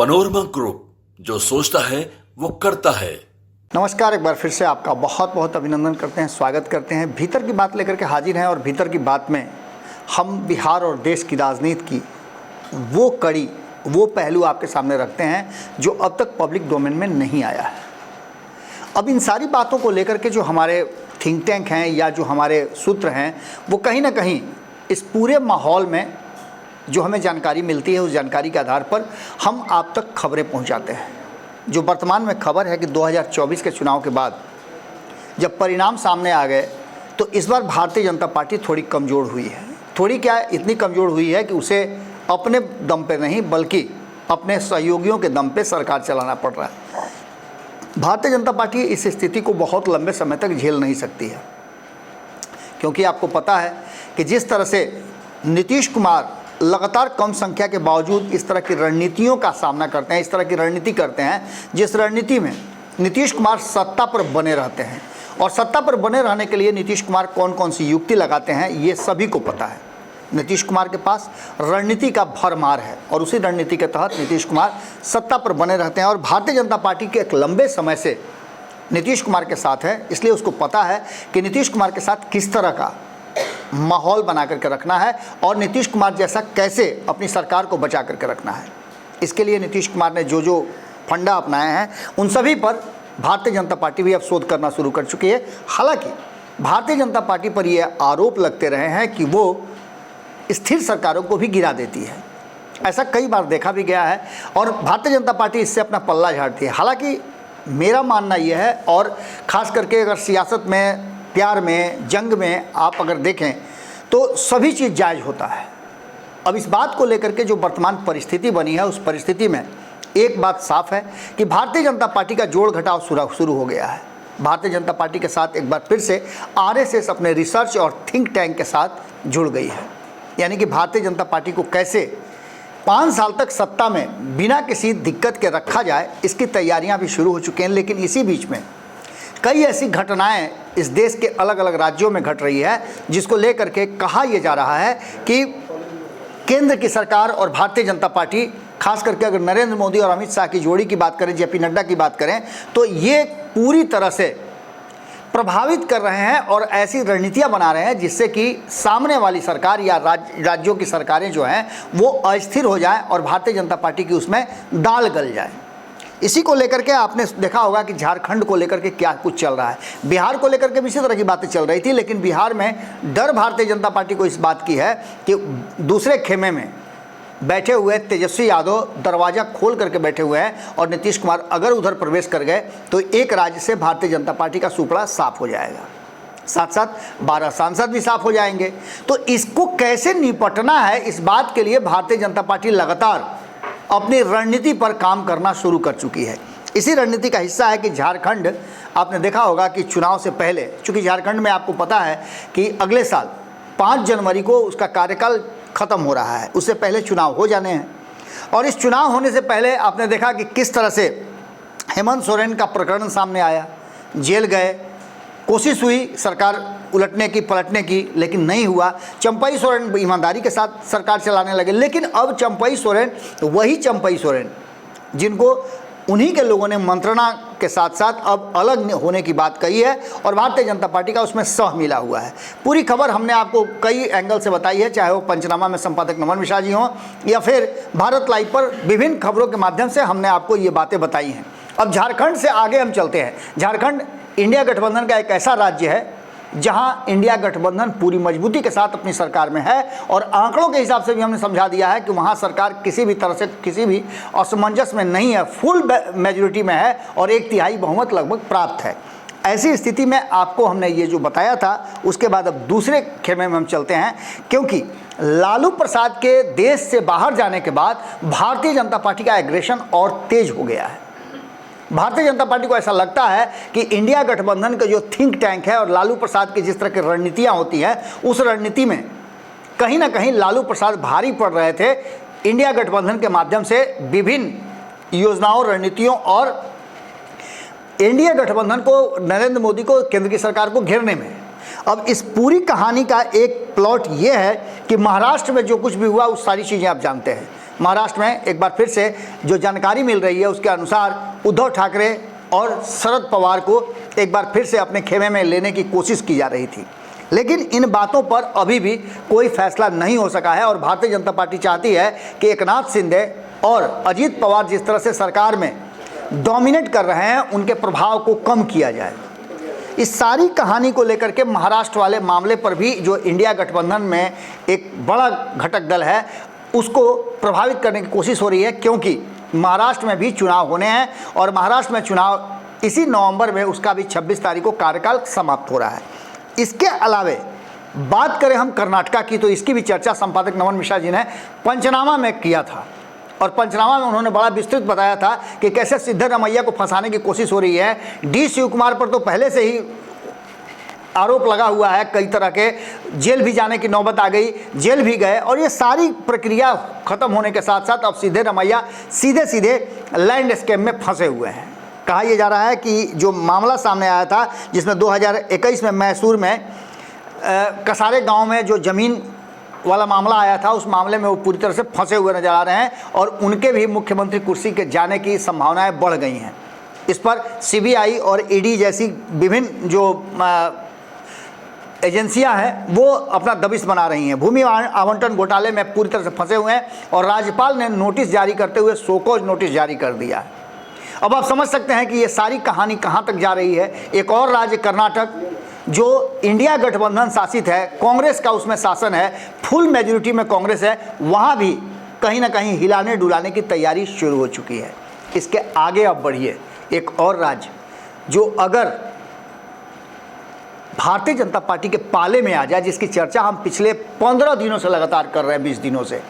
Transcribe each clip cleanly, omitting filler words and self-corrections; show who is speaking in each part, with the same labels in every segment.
Speaker 1: Panorama group, जो सोचता है वो करता है।
Speaker 2: नमस्कार, एक बार फिर से आपका बहुत बहुत अभिनंदन करते हैं, स्वागत करते हैं। भीतर की बात लेकर के हाजिर हैं और भीतर की बात में हम बिहार और देश की राजनीति की वो कड़ी, वो पहलू आपके सामने रखते हैं जो अब तक पब्लिक डोमेन में नहीं आया है। अब इन सारी बातों को लेकर के जो हमारे थिंक टैंक हैं या जो हमारे सूत्र हैं, वो कहीं ना कहीं इस पूरे माहौल में जो हमें जानकारी मिलती है, उस जानकारी के आधार पर हम आप तक खबरें पहुंचाते हैं। जो वर्तमान में खबर है कि 2024 के चुनाव के बाद जब परिणाम सामने आ गए तो इस बार भारतीय जनता पार्टी थोड़ी कमज़ोर हुई है। थोड़ी क्या, इतनी कमज़ोर हुई है कि उसे अपने दम पे नहीं बल्कि अपने सहयोगियों के दम पे सरकार चलाना पड़ रहा है। भारतीय जनता पार्टी इस स्थिति को बहुत लंबे समय तक झेल नहीं सकती है, क्योंकि आपको पता है कि जिस तरह से नीतीश कुमार लगातार कम संख्या के बावजूद इस तरह की रणनीतियों का सामना करते हैं, इस तरह की रणनीति करते हैं जिस रणनीति में नीतीश कुमार सत्ता पर बने रहते हैं। और सत्ता पर बने रहने के लिए नीतीश कुमार कौन कौन सी युक्ति लगाते हैं ये सभी को पता है। नीतीश कुमार के पास रणनीति का भरमार है और उसी रणनीति के तहत नीतीश कुमार सत्ता पर बने रहते हैं। और भारतीय जनता पार्टी के एक लंबे समय से नीतीश कुमार के साथ है, इसलिए उसको पता है कि नीतीश कुमार के साथ किस तरह का माहौल बना करके रखना है और नीतीश कुमार जैसा कैसे अपनी सरकार को बचा करके रखना है। इसके लिए नीतीश कुमार ने जो जो फंडा अपनाए हैं उन सभी पर भारतीय जनता पार्टी भी अब शोध करना शुरू कर चुकी है। हालांकि भारतीय जनता पार्टी पर ये आरोप लगते रहे हैं कि वो स्थिर सरकारों को भी गिरा देती है। ऐसा कई बार देखा भी गया है और भारतीय जनता पार्टी इससे अपना पल्ला झाड़ती है। हालांकि मेरा मानना यह है, और ख़ास करके अगर सियासत में, प्यार में, जंग में आप अगर देखें तो सभी चीज़ जायज़ होता है। अब इस बात को लेकर के जो वर्तमान परिस्थिति बनी है, उस परिस्थिति में एक बात साफ है कि भारतीय जनता पार्टी का जोड़ घटाव शुरू हो गया है। भारतीय जनता पार्टी के साथ एक बार फिर से आरएसएस अपने रिसर्च और थिंक टैंक के साथ जुड़ गई है। यानी कि भारतीय जनता पार्टी को कैसे 5 साल तक सत्ता में बिना किसी दिक्कत के रखा जाए, इसकी तैयारियां भी शुरू हो चुकी हैं। लेकिन इसी बीच में कई ऐसी घटनाएं इस देश के अलग अलग राज्यों में घट रही है जिसको लेकर के कहा यह जा रहा है कि केंद्र की सरकार और भारतीय जनता पार्टी, खास करके अगर नरेंद्र मोदी और अमित शाह की जोड़ी की बात करें, जेपी नड्डा की बात करें, तो ये पूरी तरह से प्रभावित कर रहे हैं और ऐसी रणनीतियां बना रहे हैं जिससे कि सामने वाली सरकार या राज्यों की सरकारें जो हैं वो अस्थिर हो जाएं और भारतीय जनता पार्टी की उसमें दाल गल जाए। इसी को लेकर के आपने देखा होगा कि झारखंड को लेकर के क्या कुछ चल रहा है, बिहार को लेकर के भी इसी तरह की बातें चल रही थी। लेकिन बिहार में डर भारतीय जनता पार्टी को इस बात की है कि दूसरे खेमे में बैठे हुए तेजस्वी यादव दरवाज़ा खोल करके बैठे हुए हैं और नीतीश कुमार अगर उधर प्रवेश कर गए तो एक राज्य से भारतीय जनता पार्टी का सुपड़ा साफ हो जाएगा, साथ साथ 12 सांसद भी साफ हो जाएंगे। तो इसको कैसे निपटना है, इस बात के लिए भारतीय जनता पार्टी लगातार अपनी रणनीति पर काम करना शुरू कर चुकी है। इसी रणनीति का हिस्सा है कि झारखंड, आपने देखा होगा कि चुनाव से पहले, चूँकि झारखंड में आपको पता है कि अगले साल 5 जनवरी को उसका कार्यकाल ख़त्म हो रहा है, उससे पहले चुनाव हो जाने हैं। और इस चुनाव होने से पहले आपने देखा कि किस तरह से हेमंत सोरेन का प्रकरण सामने आया, जेल गए, कोशिश हुई सरकार उलटने की, पलटने की, लेकिन नहीं हुआ। चंपई सोरेन ईमानदारी के साथ सरकार चलाने लगे। लेकिन अब चंपई सोरेन, वही चंपई सोरेन जिनको उन्हीं के लोगों ने मंत्रणा के साथ साथ अब अलग होने की बात कही है और भारतीय जनता पार्टी का उसमें सह मिला हुआ है। पूरी खबर हमने आपको कई एंगल से बताई है, चाहे वो पंचनामा में संपादक नमन मिश्रा जी हों या फिर भारत लाइव पर विभिन्न खबरों के माध्यम से हमने आपको ये बातें बताई हैं। अब झारखंड से आगे हम चलते हैं। झारखंड इंडिया गठबंधन का एक ऐसा राज्य है जहां इंडिया गठबंधन पूरी मजबूती के साथ अपनी सरकार में है और आंकड़ों के हिसाब से भी हमने समझा दिया है कि वहां सरकार किसी भी तरह से किसी भी असमंजस में नहीं है, फुल मेजॉरिटी में है और 1/3 बहुमत लगभग प्राप्त है। ऐसी स्थिति में आपको हमने ये जो बताया था, उसके बाद अब दूसरे खेमे में हम चलते हैं, क्योंकि लालू प्रसाद के देश से बाहर जाने के बाद भारतीय जनता पार्टी का एग्रेशन और तेज हो गया है। भारतीय जनता पार्टी को ऐसा लगता है कि इंडिया गठबंधन का जो थिंक टैंक है और लालू प्रसाद की जिस तरह की रणनीतियां होती हैं, उस रणनीति में कहीं ना कहीं लालू प्रसाद भारी पड़ रहे थे इंडिया गठबंधन के माध्यम से विभिन्न योजनाओं, रणनीतियों और इंडिया गठबंधन को, नरेंद्र मोदी को, केंद्र की सरकार को घेरने में। अब इस पूरी कहानी का एक प्लॉट ये है कि महाराष्ट्र में जो कुछ भी हुआ उस सारी चीज़ें आप जानते हैं। महाराष्ट्र में एक बार फिर से जो जानकारी मिल रही है उसके अनुसार उद्धव ठाकरे और शरद पवार को एक बार फिर से अपने खेमे में लेने की कोशिश की जा रही थी, लेकिन इन बातों पर अभी भी कोई फैसला नहीं हो सका है। और भारतीय जनता पार्टी चाहती है कि एकनाथ शिंदे और अजीत पवार जिस तरह से सरकार में डोमिनेट कर रहे हैं उनके प्रभाव को कम किया जाए। इस सारी कहानी को लेकर के महाराष्ट्र वाले मामले पर भी जो इंडिया गठबंधन में एक बड़ा घटक दल है उसको प्रभावित करने की कोशिश हो रही है, क्योंकि महाराष्ट्र में भी चुनाव होने हैं और महाराष्ट्र में चुनाव इसी नवंबर में उसका भी 26 तारीख को कार्यकाल समाप्त हो रहा है। इसके अलावे बात करें हम कर्नाटका की, तो इसकी भी चर्चा संपादक नमन मिश्रा जी ने पंचनामा में किया था और पंचनामा में उन्होंने बड़ा विस्तृत बताया था कि कैसे सिद्धरमैया को फंसाने की कोशिश हो रही है। डी शिव कुमार पर तो पहले से ही आरोप लगा हुआ है, कई तरह के जेल भी जाने की नौबत आ गई, जेल भी गए और ये सारी प्रक्रिया खत्म होने के साथ साथ अब सिद्धरमैया सीधे सीधे लैंड स्कैम में फंसे हुए हैं। कहा यह जा रहा है कि जो मामला सामने आया था जिसमें 2021 में मैसूर में कसारे गांव में जो ज़मीन वाला मामला आया था, उस मामले में वो पूरी तरह से फंसे हुए नजर आ रहे हैं और उनके भी मुख्यमंत्री कुर्सी के जाने की संभावनाएं बढ़ गई हैं। इस पर सीबीआई और ईडी जैसी विभिन्न जो एजेंसियां हैं वो अपना दबिश बना रही हैं। भूमि आवंटन घोटाले में पूरी तरह से फंसे हुए हैं और राज्यपाल ने नोटिस जारी करते हुए शोकॉज नोटिस जारी कर दिया है। अब आप समझ सकते हैं कि ये सारी कहानी कहाँ तक जा रही है। एक और राज्य कर्नाटक जो इंडिया गठबंधन शासित है, कांग्रेस का उसमें शासन है, फुल मेजोरिटी में कांग्रेस है, वहाँ भी कहीं ना कहीं हिलाने डुलाने की तैयारी शुरू हो चुकी है। इसके आगे अब बढ़िए, एक और राज्य जो अगर भारतीय जनता पार्टी के पाले में आ जाए, जिसकी चर्चा हम पिछले 15 दिनों से लगातार कर रहे हैं, 20 दिनों से,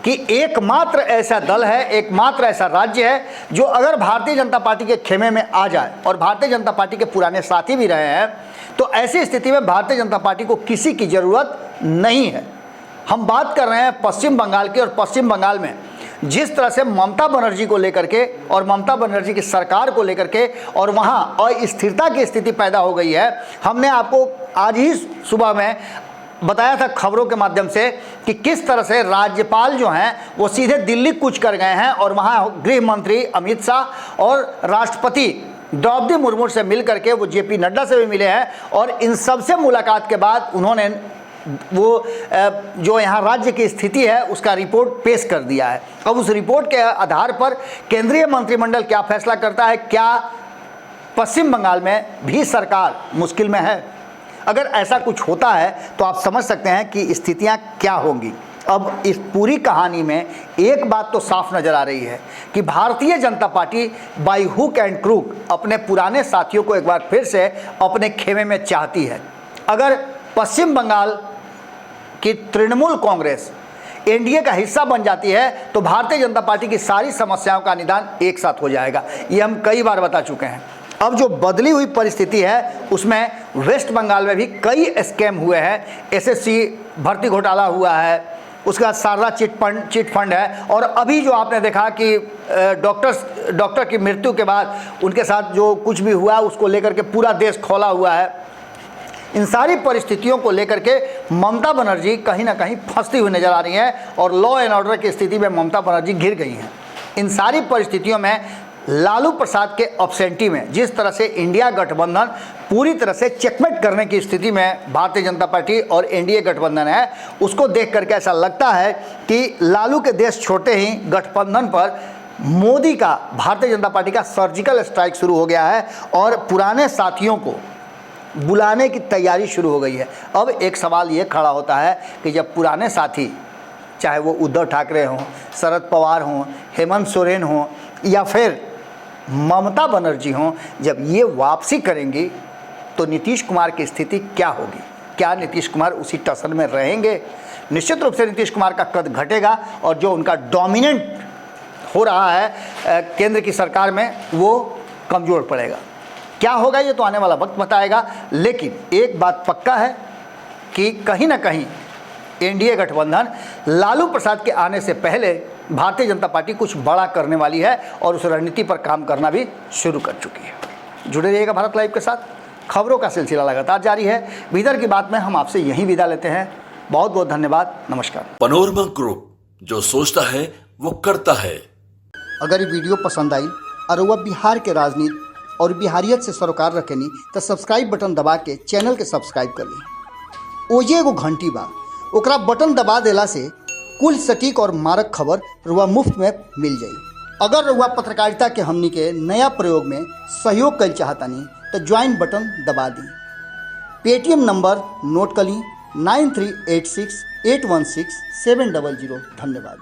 Speaker 2: कि एकमात्र ऐसा दल है, एकमात्र ऐसा राज्य है जो अगर भारतीय जनता पार्टी के खेमे में आ जाए और भारतीय जनता पार्टी के पुराने साथी भी रहे हैं, तो ऐसी स्थिति में भारतीय जनता पार्टी को किसी की ज़रूरत नहीं है। हम बात कर रहे हैं पश्चिम बंगाल की, और पश्चिम बंगाल में जिस तरह से ममता बनर्जी को लेकर के और ममता बनर्जी की सरकार को लेकर के और वहाँ अस्थिरता की स्थिति पैदा हो गई है। हमने आपको आज ही सुबह में बताया था खबरों के माध्यम से कि किस तरह से राज्यपाल जो हैं वो सीधे दिल्ली कूच कर गए हैं और वहाँ गृह मंत्री अमित शाह और राष्ट्रपति द्रौपदी मुर्मू से मिल करके वो जेपी नड्डा से भी मिले हैं और इन सब से मुलाकात के बाद उन्होंने वो जो यहाँ राज्य की स्थिति है उसका रिपोर्ट पेश कर दिया है। अब उस रिपोर्ट के आधार पर केंद्रीय मंत्रिमंडल क्या फैसला करता है, क्या पश्चिम बंगाल में भी सरकार मुश्किल में है, अगर ऐसा कुछ होता है तो आप समझ सकते हैं कि स्थितियाँ क्या होंगी। अब इस पूरी कहानी में एक बात तो साफ नज़र आ रही है कि Bharatiya Janata party by hook and crook अपने पुराने साथियों को एक बार फिर से अपने खेमे में चाहती है। अगर पश्चिम बंगाल की तृणमूल कांग्रेस एनडीए का हिस्सा बन जाती है तो भारतीय जनता पार्टी की सारी समस्याओं का निदान एक साथ हो जाएगा। ये हम कई बार बता चुके हैं। अब जो बदली हुई परिस्थिति है उसमें वेस्ट बंगाल में भी कई स्कैम हुए हैं। एसएससी भर्ती घोटाला हुआ है, उसके बाद शारदा चिट फंड है, और अभी जो आपने देखा कि डॉक्टर की मृत्यु के बाद उनके साथ जो कुछ भी हुआ उसको लेकर के पूरा देश खौला हुआ है। इन सारी परिस्थितियों को लेकर के ममता बनर्जी कहीं ना कहीं फंसती हुई नजर आ रही हैं और लॉ एंड ऑर्डर की स्थिति में ममता बनर्जी घिर गई हैं। इन सारी परिस्थितियों में लालू प्रसाद के अब्सेंटी में जिस तरह से इंडिया गठबंधन पूरी तरह से चेकमेट करने की स्थिति में भारतीय जनता पार्टी और एनडीए गठबंधन है, उसको देख करके ऐसा लगता है कि लालू के देश छोड़ते ही गठबंधन पर मोदी का, भारतीय जनता पार्टी का सर्जिकल स्ट्राइक शुरू हो गया है और पुराने साथियों को बुलाने की तैयारी शुरू हो गई है। अब एक सवाल ये खड़ा होता है कि जब पुराने साथी, चाहे वो उद्धव ठाकरे हों, शरद पवार हों, हेमंत सोरेन हों या फिर ममता बनर्जी हों, जब ये वापसी करेंगी तो नीतीश कुमार की स्थिति क्या होगी? क्या नीतीश कुमार उसी टसन में रहेंगे? निश्चित रूप से नीतीश कुमार का कद घटेगा और जो उनका डोमिनेंट हो रहा है केंद्र की सरकार में वो कमज़ोर पड़ेगा। क्या होगा ये तो आने वाला वक्त बताएगा, लेकिन एक बात पक्का है कि कहीं ना कहीं एनडीए गठबंधन लालू प्रसाद के आने से पहले भारतीय जनता पार्टी कुछ बड़ा करने वाली है और उस रणनीति पर काम करना भी शुरू कर चुकी है। जुड़े रहिएगा भारत लाइव के साथ, खबरों का सिलसिला लगातार जारी है। भीतर की बात में हम आपसे यहीं विदा लेते हैं। बहुत बहुत धन्यवाद, नमस्कार।
Speaker 1: पनोरमा ग्रुप, जो सोचता है वो करता है।
Speaker 2: अगर ये वीडियो पसंद आई और वह बिहार के राजनीति और बिहारियत से सरोकार रखेनी तो सब्सक्राइब बटन दबा के चैनल के सब्सक्राइब कर ली। ओजे एगो घंटी बा, ओकरा बटन दबा देला से कुल सटीक और मारक खबर रुआ मुफ्त में मिल जाई। अगर रुआ पत्रकारिता के हमनी के नया प्रयोग में सहयोग कर चाहतानी तो ज्वाइन बटन दबा दी। पेटीएम नंबर नोट कर ली 9386816700। धन्यवाद।